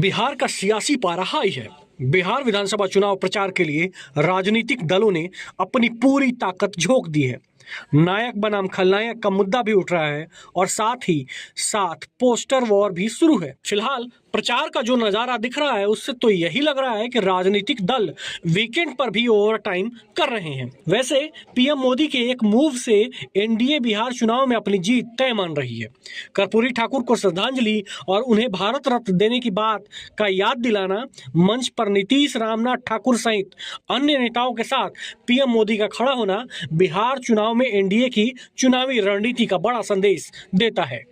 बिहार का सियासी पारा हाई है। बिहार विधानसभा चुनाव प्रचार के लिए राजनीतिक दलों ने अपनी पूरी ताकत झोंक दी है। नायक बनाम खलनायक का मुद्दा भी उठ रहा है और साथ ही साथ पोस्टर वॉर भी शुरू है। फिलहाल प्रचार का जो नजारा दिख रहा है उससे तो यही लग रहा है कि राजनीतिक दल वीकेंड पर भी ओवर टाइम कर रहे हैं। वैसे पीएम मोदी के एक मूव से एनडीए बिहार चुनाव में अपनी जीत तय मान रही है। कर्पूरी ठाकुर को श्रद्धांजलि और उन्हें भारत रत्न देने की बात का याद दिलाना, मंच पर नीतीश रामनाथ ठाकुर सहित अन्य नेताओं के साथ पीएम मोदी का खड़ा होना बिहार चुनाव में एनडीए की चुनावी रणनीति का बड़ा संदेश देता है।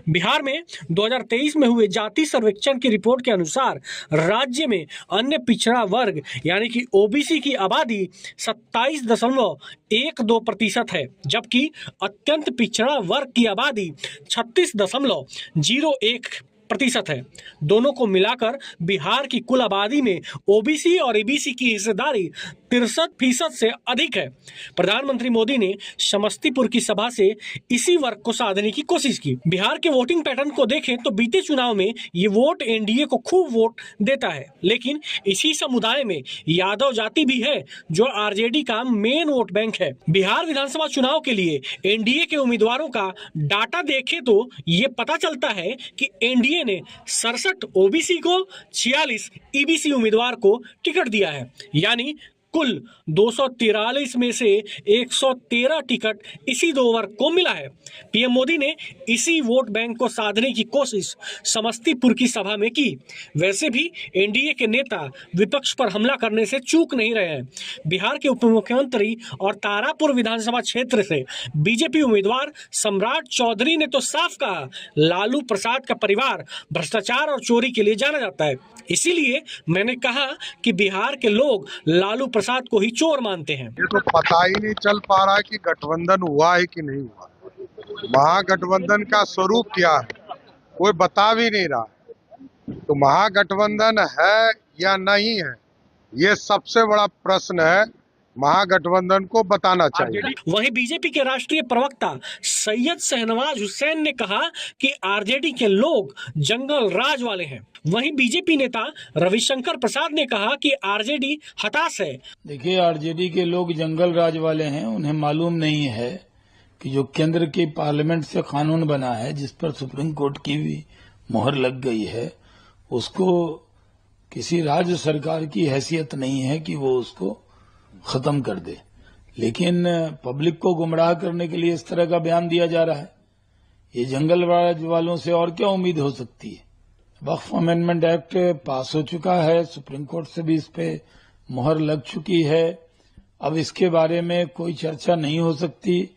बिहार में 2023 में हुए जाति सर्वेक्षण की रिपोर्ट के अनुसार राज्य में अन्य पिछड़ा वर्ग यानी कि ओबीसी की आबादी 27.12% है, जबकि अत्यंत पिछड़ा वर्ग की आबादी 36.01% है। दोनों को मिलाकर बिहार की कुल आबादी में ओबीसी और ईबीसी की हिस्सेदारी 63% से अधिक है। प्रधानमंत्री मोदी ने समस्तीपुर की सभा से इसी वर्ग को साधने की कोशिश की। बिहार के वोटिंग पैटर्न को देखें तो बीते चुनाव में ये वोट एनडीए को खूब वोट देता है, लेकिन इसी समुदाय में यादव जाति भी है जो आरजेडी का मेन वोट बैंक है। बिहार विधानसभा चुनाव के लिए एनडीए के उम्मीदवारों का डाटा देखें तो ये पता चलता है कि एनडीए ने 67 ओबीसी को 46 ईबीसी उम्मीदवार को टिकट दिया है, यानी कुल 243 में से 113 टिकट इसी दो वर्ग को मिला है। पीएम मोदी ने इसी वोट बैंक को साधने की कोशिश समस्तीपुर की सभा में की। वैसे भी एनडीए के नेता विपक्ष पर हमला करने से चूक नहीं रहे हैं। बिहार के उप मुख्यमंत्री और तारापुर विधानसभा क्षेत्र से बीजेपी उम्मीदवार सम्राट चौधरी ने तो साफ कहा, लालू प्रसाद का परिवार भ्रष्टाचार और चोरी के लिए जाना जाता है। इसीलिए मैंने कहा कि बिहार के लोग लालू प्रसाद को ही चोर मानते हैं। ये तो पता ही नहीं चल पा रहा है कि गठबंधन हुआ है कि नहीं हुआ। महागठबंधन का स्वरूप क्या है कोई बता भी नहीं रहा। तो महागठबंधन है या नहीं है, ये सबसे बड़ा प्रश्न है। महागठबंधन को बताना चाहिए। वहीं बीजेपी के राष्ट्रीय प्रवक्ता सैयद शहनवाज हुसैन ने कहा कि आरजेडी के लोग जंगल राज वाले हैं। वहीं बीजेपी नेता रविशंकर प्रसाद ने कहा कि आरजेडी हताश है। देखिए, आरजेडी के लोग जंगल राज वाले हैं। उन्हें मालूम नहीं है कि जो केंद्र की पार्लियामेंट से कानून बना है, जिस पर सुप्रीम कोर्ट की भी मोहर लग गई है, उसको किसी राज्य सरकार की हैसियत नहीं है कि वो उसको खत्म कर दे। लेकिन पब्लिक को गुमराह करने के लिए इस तरह का बयान दिया जा रहा है। ये जंगल राज वालों से और क्या उम्मीद हो सकती है। वक्फ अमेंडमेंट एक्ट पास हो चुका है, सुप्रीम कोर्ट से भी इस पे मोहर लग चुकी है। अब इसके बारे में कोई चर्चा नहीं हो सकती।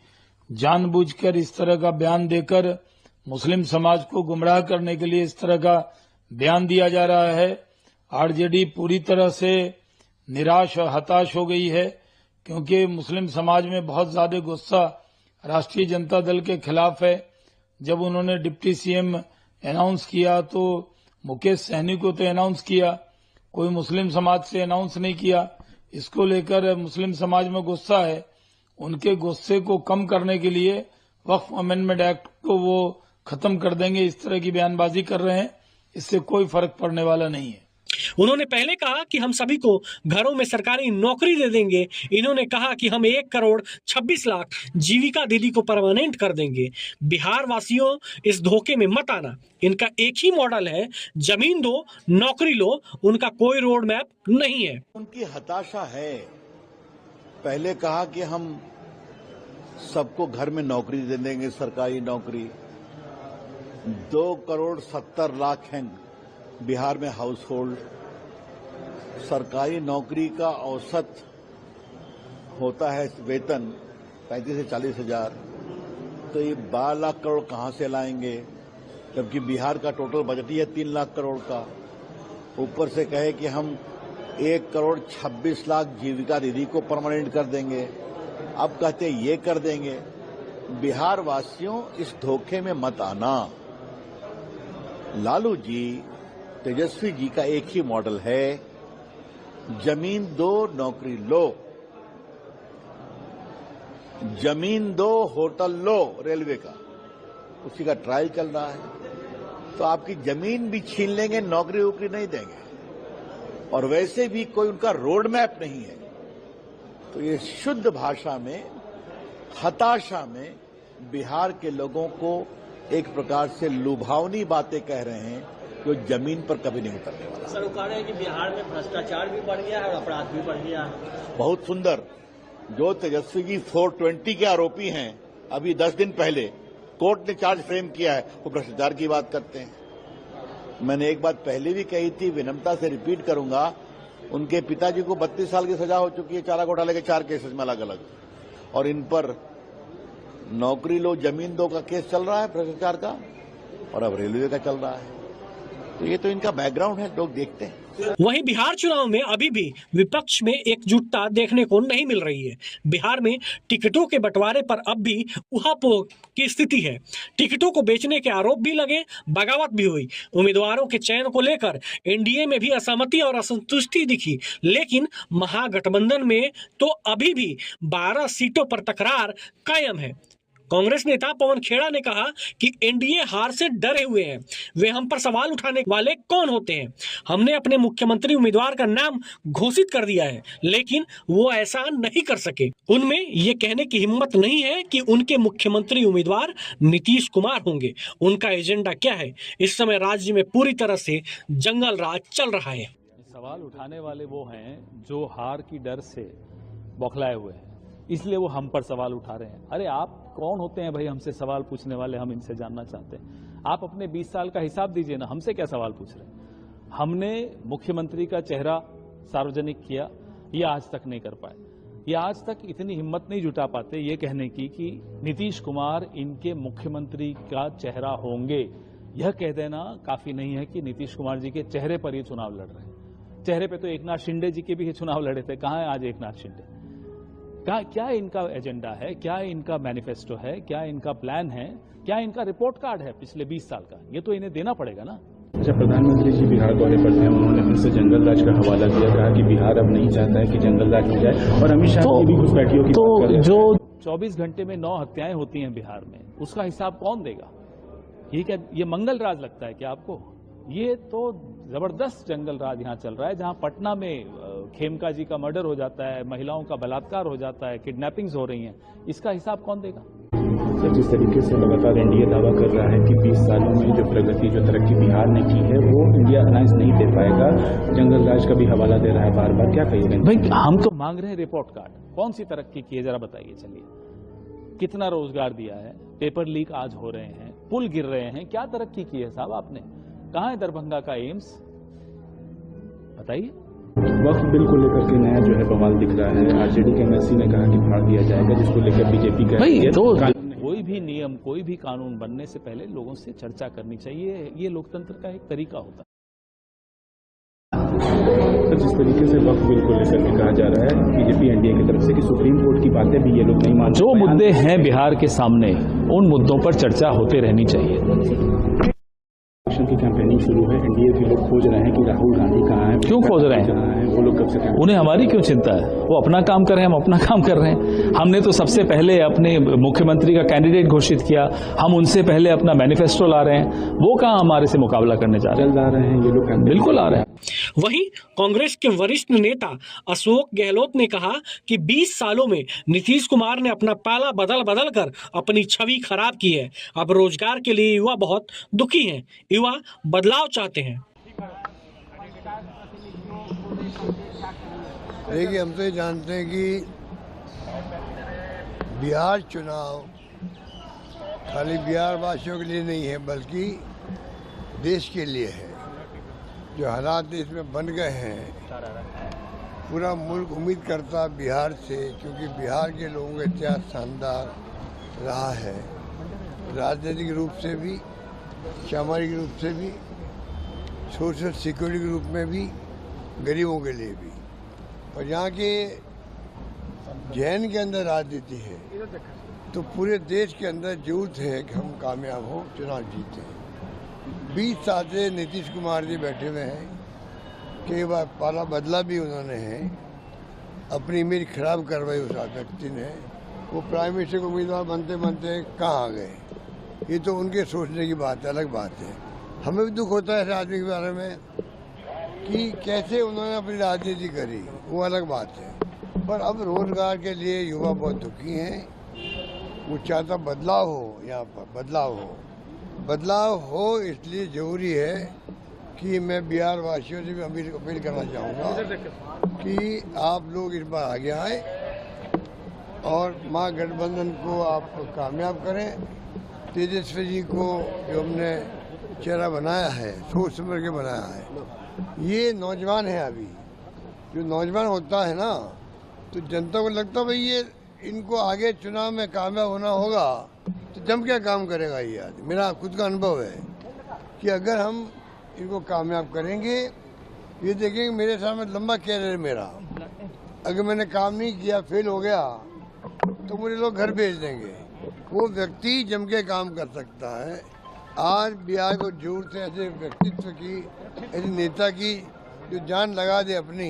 जानबूझकर इस तरह का बयान देकर मुस्लिम समाज को गुमराह करने के लिए इस तरह का बयान दिया जा रहा है। आरजेडी पूरी तरह से निराश और हताश हो गई है, क्योंकि मुस्लिम समाज में बहुत ज्यादा गुस्सा राष्ट्रीय जनता दल के खिलाफ है। जब उन्होंने डिप्टी सीएम अनाउंस किया तो मुकेश सहनी को तो अनाउंस किया, कोई मुस्लिम समाज से अनाउंस नहीं किया। इसको लेकर मुस्लिम समाज में गुस्सा है। उनके गुस्से को कम करने के लिए वक्फ अमेंडमेंट एक्ट को वो खत्म कर देंगे, इस तरह की बयानबाजी कर रहे हैं। इससे कोई फर्क पड़ने वाला नहीं है। उन्होंने पहले कहा कि हम सभी को घरों में सरकारी नौकरी दे देंगे। इन्होंने कहा कि हम 1 करोड़ 26 लाख जीविका दीदी को परमानेंट कर देंगे। बिहार वासियों, इस धोखे में मत आना। इनका एक ही मॉडल है, जमीन दो नौकरी लो। उनका कोई रोड मैप नहीं है। उनकी हताशा है। पहले कहा कि हम सबको घर में नौकरी दे देंगे, सरकारी नौकरी। 2 करोड़ 70 लाख हैं बिहार में हाउस होल्ड। सरकारी नौकरी का औसत होता है वेतन 35 से 40 हजार। तो ये 12 लाख करोड़ कहां से लाएंगे, जबकि बिहार का टोटल बजट ही है 3 लाख करोड़ का। ऊपर से कहे कि हम 1 करोड़ 26 लाख जीविका दीदी को परमानेंट कर देंगे। अब कहते ये कर देंगे। बिहार वासियों, इस धोखे में मत आना। लालू जी, तेजस्वी जी का एक ही मॉडल है, जमीन दो नौकरी लो। जमीन दो होटल लो, रेलवे का उसी का ट्रायल चल रहा है। तो आपकी जमीन भी छीन लेंगे, नौकरी वोकरी नहीं देंगे, और वैसे भी कोई उनका रोड मैप नहीं है। तो ये शुद्ध भाषा में, हताशा में बिहार के लोगों को एक प्रकार से लुभावनी बातें कह रहे हैं जो जमीन पर कभी नहीं उतरने वाला। सर, वो कह रहे हैं कि बिहार में भ्रष्टाचार भी बढ़ गया है और अपराध भी बढ़ गया है। बहुत सुंदर। जो तेजस्वी जी 420 के आरोपी हैं, अभी 10 दिन पहले कोर्ट ने चार्ज फ्रेम किया है, वो भ्रष्टाचार की बात करते हैं। मैंने एक बात पहले भी कही थी, विनम्रता से रिपीट करूंगा, उनके पिताजी को 32 साल की सजा हो चुकी है चारा घोटाले के 4 केसेस में अलग अलग, और इन पर नौकरी लो जमीन दो का केस चल रहा है भ्रष्टाचार का, और अब रेलवे का चल रहा है। तो ये तो इनका बैकग्राउंड है, लोग देखते हैं। वहीं बिहार चुनाव में अभी भी विपक्ष में एकजुटता देखने को नहीं मिल रही है। बिहार में टिकटों के बंटवारे पर अब भी उहापोह की स्थिति है। टिकटों को बेचने के आरोप भी लगे, बगावत भी हुई। उम्मीदवारों के चयन को लेकर एनडीए में भी असहमति और असंतुष्टि दिखी, लेकिन महागठबंधन में तो अभी भी 12 सीटों पर तकरार कायम है। कांग्रेस नेता पवन खेड़ा ने कहा कि एनडीए हार से डरे हुए हैं। वे हम पर सवाल उठाने वाले कौन होते हैं? हमने अपने मुख्यमंत्री उम्मीदवार का नाम घोषित कर दिया है, लेकिन वो ऐसा नहीं कर सके। उनमें ये कहने की हिम्मत नहीं है कि उनके मुख्यमंत्री उम्मीदवार नीतीश कुमार होंगे। उनका एजेंडा क्या है? इस समय राज्य में पूरी तरह से जंगल राज चल रहा है। सवाल उठाने वाले वो हैं जो हार की डर से बौखलाए हुए हैं, इसलिए वो हम पर सवाल उठा रहे हैं। अरे आप कौन होते हैं भाई हमसे सवाल पूछने वाले? हम इनसे जानना चाहते हैं। आप अपने 20 साल का हिसाब दीजिए ना, हमसे क्या सवाल पूछ रहे हैं? हमने मुख्यमंत्री का चेहरा सार्वजनिक किया, ये आज तक नहीं कर पाए। ये आज तक इतनी हिम्मत नहीं जुटा पाते ये कहने की कि नीतीश कुमार इनके मुख्यमंत्री का चेहरा होंगे। यह कह देना काफी नहीं है कि नीतीश कुमार जी के चेहरे पर ये चुनाव लड़ रहे हैं। चेहरे पे तो एकनाथ शिंदे जी के भी ये चुनाव लड़े थे। कहां है आज एकनाथ शिंदे? क्या इनका एजेंडा है? क्या इनका मैनिफेस्टो है? क्या इनका प्लान है? क्या इनका रिपोर्ट कार्ड है पिछले 20 साल का? ये तो इन्हें देना पड़ेगा ना। जब प्रधानमंत्री जी बिहार दौरे पर थे, उन्होंने फिर से जंगल राज का हवाला दिया, कहा कि बिहार अब नहीं चाहता है कि जंगल राज हो जाए, और अमित शाह की भी घुसपैठियों की बात कर रहे हैं। जो 24 घंटे में 9 हत्याएं होती हैं बिहार में, उसका हिसाब कौन देगा? ये मंगल राज लगता है क्या आपको? ये तो जबरदस्त जंगल राज यहाँ चल रहा है, जहाँ पटना में खेमका जी का मर्डर हो जाता है, महिलाओं का बलात्कार हो जाता है, किडनैपिंग्स हो रही हैं। इसका हिसाब कौन देगा? सर, जिस तरीके से लगातार एनडीए दावा कर रहा है कि 20 सालों में जो प्रगति, जो तरक्की बिहार ने की है, वो इंडिया अलायंस नहीं दे पाएगा, जंगल राज का भी हवाला दे रहा है बार बार, क्या कहिएगा? भाई हम तो मांग रहे हैं रिपोर्ट कार्ड। कौन सी तरक्की की है जरा बताइए। चलिए, कितना रोजगार दिया है? पेपर लीक आज हो रहे हैं, पुल गिर रहे हैं, क्या तरक्की की है साहब आपने? कहां है दरभंगा का एम्स? बताइए। वक्फ बिल को लेकर के नया जो है बवाल दिख रहा है। आरजेडी के एमएलसी ने कहा कि फाड़ दिया जाएगा, जिसको लेकर बीजेपी का कोई भी नियम, कोई भी कानून बनने से पहले लोगों से चर्चा करनी चाहिए। ये लोकतंत्र का एक तरीका होता है। तो जिस तरीके से वक्फ बिल को लेकर के कहा जा रहा है बीजेपी एनडीए की तरफ से कि सुप्रीम कोर्ट की बातें भी ये लोग नहीं मानते, जो मुद्दे हैं बिहार के सामने, उन मुद्दों पर चर्चा होते रहनी चाहिए। की कैंपेनिंग शुरू है, एनडीए के लोग खोज रहे हैं कि राहुल गांधी कहाँ हैं, क्यों खोज रहे हैं? वो लोग कब से, उन्हें हमारी क्यों चिंता है? वो अपना काम कर रहे हैं, हम अपना काम कर रहे हैं। हमने तो सबसे पहले अपने मुख्यमंत्री का कैंडिडेट घोषित किया, हम उनसे पहले अपना मैनिफेस्टो ला रहे हैं। वो कहाँ हमारे से मुकाबला करने जा रहे हैं? जल्द आ रहे हैं ये लोग, बिल्कुल आ रहे हैं। वहीं कांग्रेस के वरिष्ठ नेता अशोक गहलोत ने कहा कि 20 सालों में नीतीश कुमार ने अपना पाला बदल कर अपनी छवि खराब की है। अब रोजगार के लिए युवा बहुत दुखी हैं, युवा बदलाव चाहते हैं। देखिए, हम तो जानते हैं कि बिहार चुनाव खाली बिहार वासियों के लिए नहीं है, बल्कि देश के लिए है। जो हालात देश में बन गए हैं, पूरा मुल्क उम्मीद करता है बिहार से, क्योंकि बिहार के लोगों का इतिहास शानदार रहा है, राजनीतिक रूप से भी, सामाजिक रूप से भी, सोशल सिक्योरिटी के रूप में भी, गरीबों के लिए भी। और यहाँ के जैन के अंदर राजनीति है, तो पूरे देश के अंदर जरूरत है कि हम कामयाब हों, चुनाव जीतें। 20 साल से नीतीश कुमार जी बैठे हुए हैं, कई बार पाला बदला भी उन्होंने है, अपनी इमेज खराब करवाई उस व्यक्ति ने। वो प्राइम मिनिस्टर को उम्मीदवार बनते बनते कहाँ आ गए? ये तो उनके सोचने की बात है, अलग बात है। हमें भी दुख होता है ऐसे आदमी के बारे में कि कैसे उन्होंने अपनी राजनीति करी, वो अलग बात है। पर अब रोजगार के लिए युवा बहुत दुखी हैं। वो चाहता बदलाव हो, यहाँ पर बदलाव हो इसलिए जरूरी है कि मैं बिहार वासियों से भी अपील करना चाहूँगा कि आप लोग इस बार आगे आए और महागठबंधन को आप कामयाब करें। तेजस्वी जी को जो हमने चेहरा बनाया है, सोच समझ के बनाया है, ये नौजवान है। अभी जो नौजवान होता है ना, तो जनता को लगता है भाई ये इनको आगे चुनाव में कामयाब होना होगा तो जम क्या काम करेगा ये आदमी। मेरा खुद का अनुभव है कि अगर हम इनको कामयाब करेंगे, ये देखेंगे मेरे सामने लंबा कैरियर है मेरा, अगर मैंने काम नहीं किया, फेल हो गया, तो मुझे लोग घर भेज देंगे। वो व्यक्ति जम के काम कर सकता है। आज बिहार को जरूरत है ऐसे व्यक्तित्व की, ऐसे नेता की जो जान लगा दे अपनी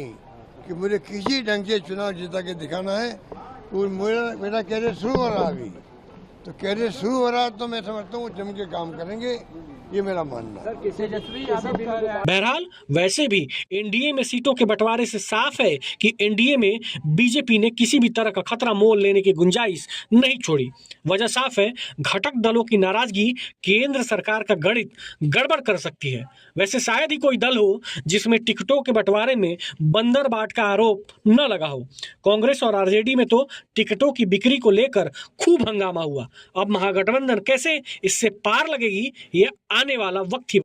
कि मुझे किसी ढंग से चुनाव जीता के दिखाना है। तो मेरा कैरियर शुरू हो रहा अभी, तो कैरियर शुरू हो रहा तो मैं समझता हूँ जम के काम करेंगे, ये मेरा मानना है। बहरहाल वैसे भी एनडीए में सीटों के बंटवारे से साफ है कि एनडीए में बीजेपी ने किसी भी तरह का खतरा मोल लेने की गुंजाइश नहीं छोड़ी। वजह साफ है, घटक दलों की नाराजगी केंद्र सरकार का गणित गड़बड़ कर सकती है। वैसे शायद ही कोई दल हो जिसमें टिकटों के बंटवारे में बंदर बाट का आरोप न लगा हो। कांग्रेस और आरजेडी में तो टिकटों की बिक्री को लेकर खूब हंगामा हुआ। अब महागठबंधन कैसे इससे पार लगेगी, ये आने वाला वक्त ही